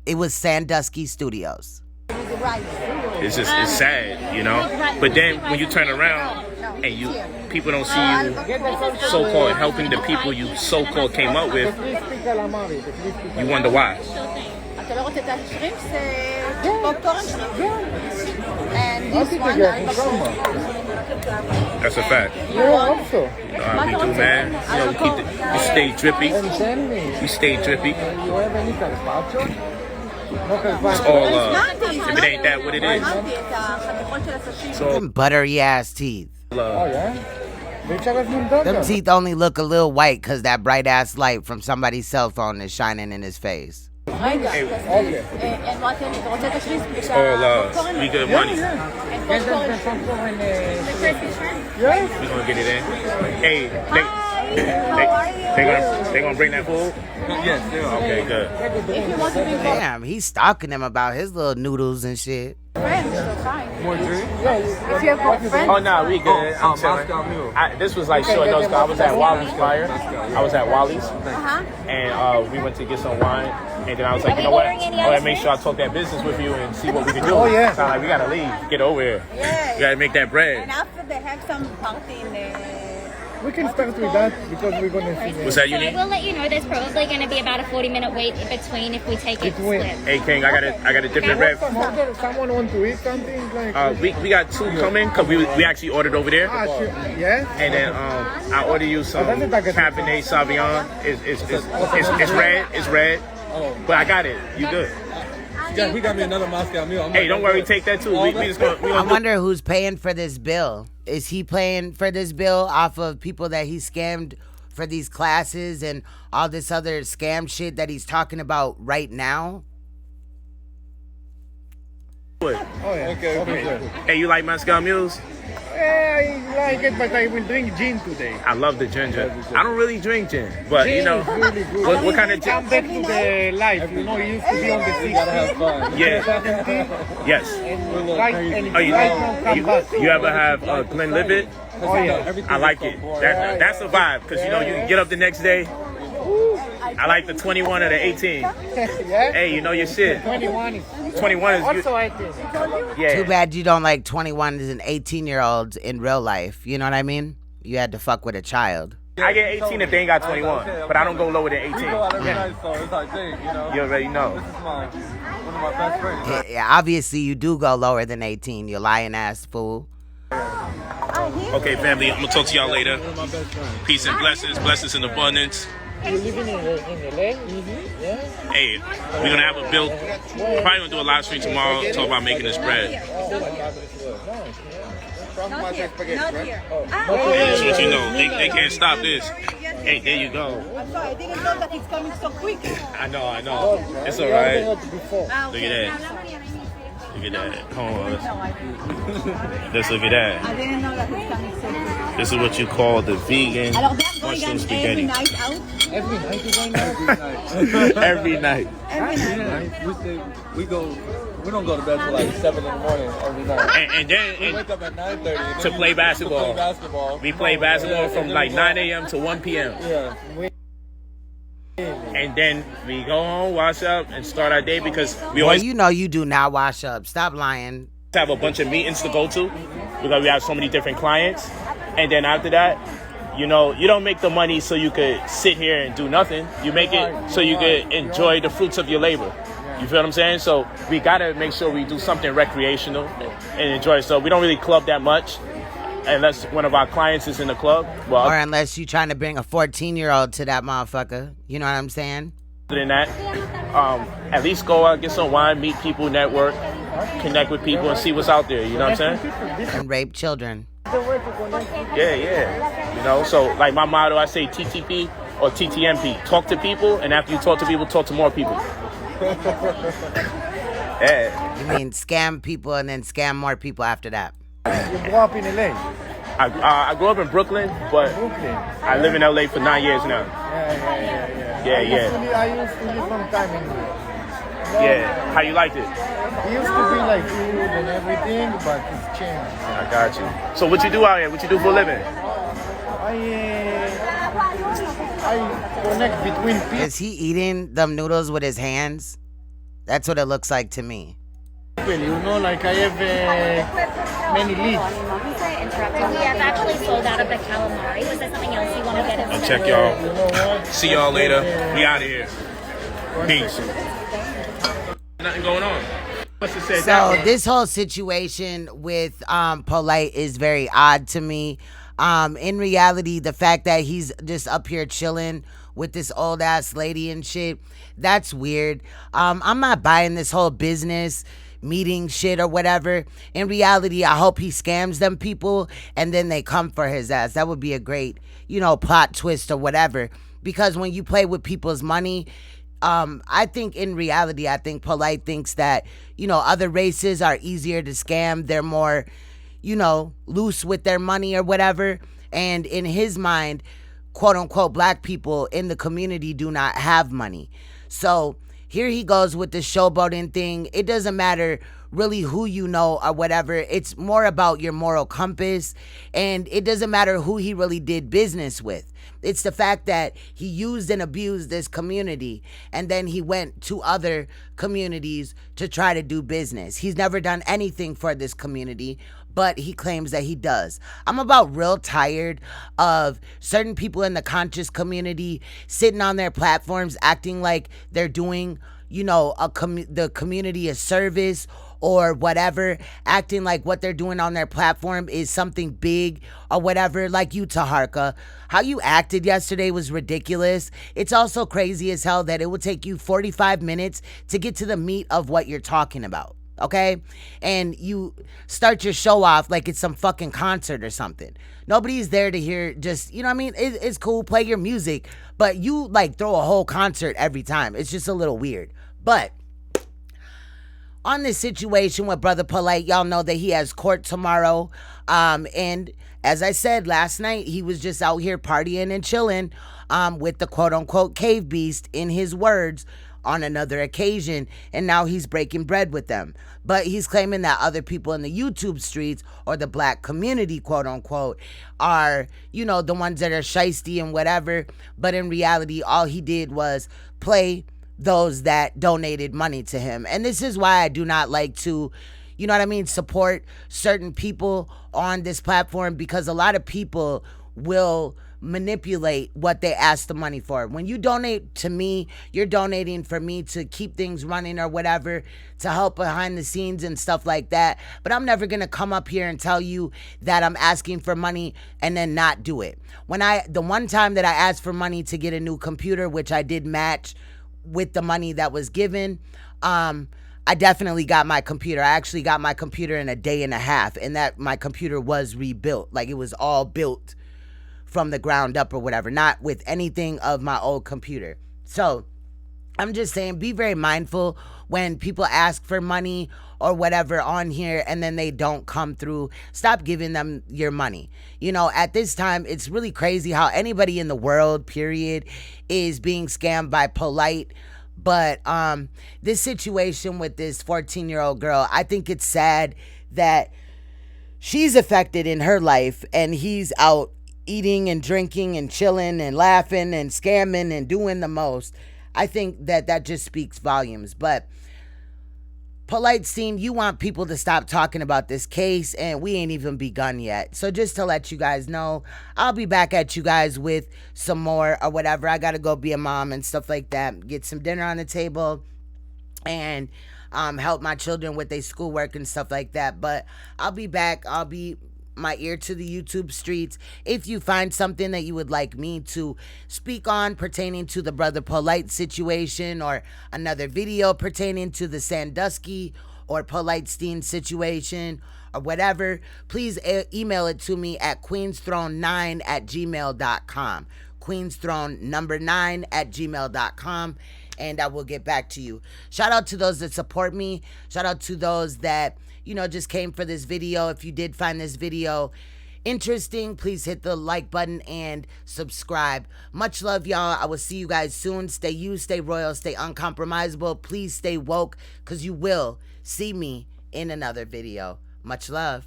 It was Sandusky Studios. It's sad, you know. But then when you turn around and people don't see you so-called helping the people you so-called came up with, you wonder why. That's a fact. We do, man. You know, we stay drippy. We stay drippy. It's all if it ain't that, what it is. So them buttery ass teeth. yeah? Them teeth only look a little white because that bright ass light from somebody's cell phone is shining in his face. it's all we good money. We gonna get it in. Hey, they gonna bring that food? Yes, they are. Okay, good. Damn, he's stalking them about his little noodles and shit. More drink? Oh no, we good. I'm chilling. This was like short notice. I was at Wally's prior. I was at Wally's, and we went to get some wine. And then I was like, you know what? I want to make sure I talk that business with you and see what we can do. Oh yeah. So I'm like, we gotta leave. Get over here. Yeah. We gotta make that bread. And after they have some party in there. We can start with that because we're going to see What's that So you I need? will let you know there's probably going to be about a 40-minute wait in between if we take it split. Hey King, I got a different bread. Someone want to eat something like We got two coming because we actually ordered over there. yeah? And then I order you some Cabernet Sauvignon. It's red, but I got it. You good? He got me another Moscow meal. Hey, don't worry, take that too. We just gonna I wonder who's paying for this bill. Is he paying for this bill off of people that he scammed for these classes and all this other scam shit that he's talking about right now? What? Oh yeah. Okay. Hey, you like Moscow mules? Yeah, I like it, but I will drink gin today. I love the ginger. I don't really drink gin, but you know, Really good. what kind of Come gin? back to the life. You know, you used to be on the 60s. Gotta have fun. Yeah. Yes. Right, and Oh, you, right now come back. you ever have Glenlivet? Oh yeah. I like it. That's a vibe because you know you can get up the next day. I like the 21 or the 18. Yeah? Hey, you know your shit. 21 is 21 is also I think. yeah. Too bad you don't like 21s and 18-year-olds in real life. You know what I mean? You had to fuck with a child. I get 18 if they ain't got 21, but I don't go lower than 18. We go out every night, so it's like, dang, you know. You already know. This is one of my best friends. Yeah, obviously you do go lower than 18, you lying ass fool. Okay, family, I'm gonna talk to y'all later. Peace and blessings in abundance. You living in LA? Yeah? Hey, we're gonna have a build. We're probably gonna do a live stream tomorrow, talk about making this bread. Not here. Hey, just what you know, they can't stop this. Hey, there you go. I'm sorry, I didn't know that it's coming so quick. I know. It's alright. Look Look at that. Look at that. Hold on. Just look at that. I didn't know that it's coming so quick. This is what you call the vegan Alors, they're going mushroom on every spaghetti. night out. Every night you going out? Every night. Every night. We don't go to bed till like 7 in the morning every night. And then We wake up at 9:30 to play basketball. We play basketball from like 9 a.m. to 1 p.m. Yeah. And and then we go home, wash up, and start our day because we Well, always you know you do not wash up. Stop lying. have a bunch of meetings to go to because we have so many different clients. And then after that, you know, you don't make the money so you could sit here and do nothing. You make it so you could enjoy the fruits of your labor. You feel what I'm saying? So we got to make sure we do something recreational and enjoy. So we don't really club that much unless one of our clients is in the club. Well, Or unless you trying to bring a 14-year-old to that motherfucker. You know what I'm saying? other than that, at least go out, get some wine, meet people, network, connect with people, and see what's out there. You know what I'm saying? And rape children. Yeah. You know, so like my motto, I say TTP or TTMP. Talk to people, and after you talk to people, talk to more people. Yeah. You mean scam people and then scam more people after that? You grew up in LA. I grew up in Brooklyn, but Brooklyn. I live in LA for 9 years now. Yeah. Yeah. I used to live some time in here. Yeah. How you liked it? It used to be like food and everything, but it's changed. I got you. So what you do out here? What you do for a living? I connect between people. Is he eating them noodles with his hands? That's what it looks like to me. You know, like I have many leads. We have actually sold out of the calamari. Was there something else you want to get into? I'll check y'all. See y'all later. We out of here. Peace. Nothing going on. So this whole situation with Polight is very odd to me. In reality, the fact that he's just up here chilling with this old ass lady and shit, that's weird. I'm not buying this whole business meeting shit or whatever. In reality, I hope he scams them people and then they come for his ass. That would be a great, plot twist or whatever. Because when you play with people's money, I think in reality, I think Polight thinks that, other races are easier to scam. They're more, loose with their money or whatever. And in his mind, quote unquote, black people in the community do not have money. So here he goes with the showboating thing. It doesn't matter really who you know or whatever. It's more about your moral compass. And it doesn't matter who he really did business with. It's the fact that he used and abused this community and then he went to other communities to try to do business. He's never done anything for this community, but he claims that he does. I'm about real tired of certain people in the conscious community sitting on their platforms acting like they're doing, the community a service or whatever, acting like what they're doing on their platform is something big or whatever, like you, TAHARKA. How you acted yesterday was ridiculous. It's also crazy as hell that it would take you 45 minutes to get to the meat of what you're talking about, okay? And you start your show off like it's some fucking concert or something. Nobody's there to hear just, it's cool, play your music, but you throw a whole concert every time. It's just a little weird. But on this situation with Brother Polight, y'all know that he has court tomorrow. And as I said last night, he was just out here partying and chilling with the quote unquote cave beast, in his words, on another occasion. And now he's breaking bread with them. But he's claiming that other people in the YouTube streets or the black community, quote unquote, are, the ones that are shiesty and whatever. But in reality, all he did was play those that donated money to him. And this is why I do not like to, support certain people on this platform, because a lot of people will manipulate what they ask the money for. When you donate to me, you're donating for me to keep things running or whatever, to help behind the scenes and stuff like that. But I'm never going to come up here and tell you that I'm asking for money and then not do it. The one time that I asked for money to get a new computer, which I did match with the money that was given, I definitely got my computer. I actually got my computer in a day and a half, and that my computer was rebuilt. Like, it was all built from the ground up or whatever, not with anything of my old computer. So I'm just saying, be very mindful when people ask for money or whatever on here and then they don't come through. Stop giving them your money. At this time, it's really crazy how anybody in the world, period, is being scammed by Polight. But this situation with this 14-year-old girl, I think it's sad that she's affected in her life and he's out eating and drinking and chilling and laughing and scamming and doing the most. I think that just speaks volumes. But Polight team, you want people to stop talking about this case, and we ain't even begun yet. So just to let you guys know, I'll be back at you guys with some more or whatever. I got to go be a mom and stuff like that, get some dinner on the table, and help my children with their schoolwork and stuff like that. But I'll be back. I'll be my ear to the YouTube streets. If you find something that you would like me to speak on pertaining to the Brother Polight situation, or another video pertaining to the Sandusky or Polightstein situation or whatever, please email it to me at queensthrone9@gmail.com. queensthrone9@gmail.com, and I will get back to you. Shout out to those that support me. Shout out to those that, you know, just came for this video. If you did find this video interesting, please hit the like button and subscribe. Much love, y'all. I will see you guys soon. Stay you, stay royal, stay uncompromisable. Please stay woke, because you will see me in another video. Much love.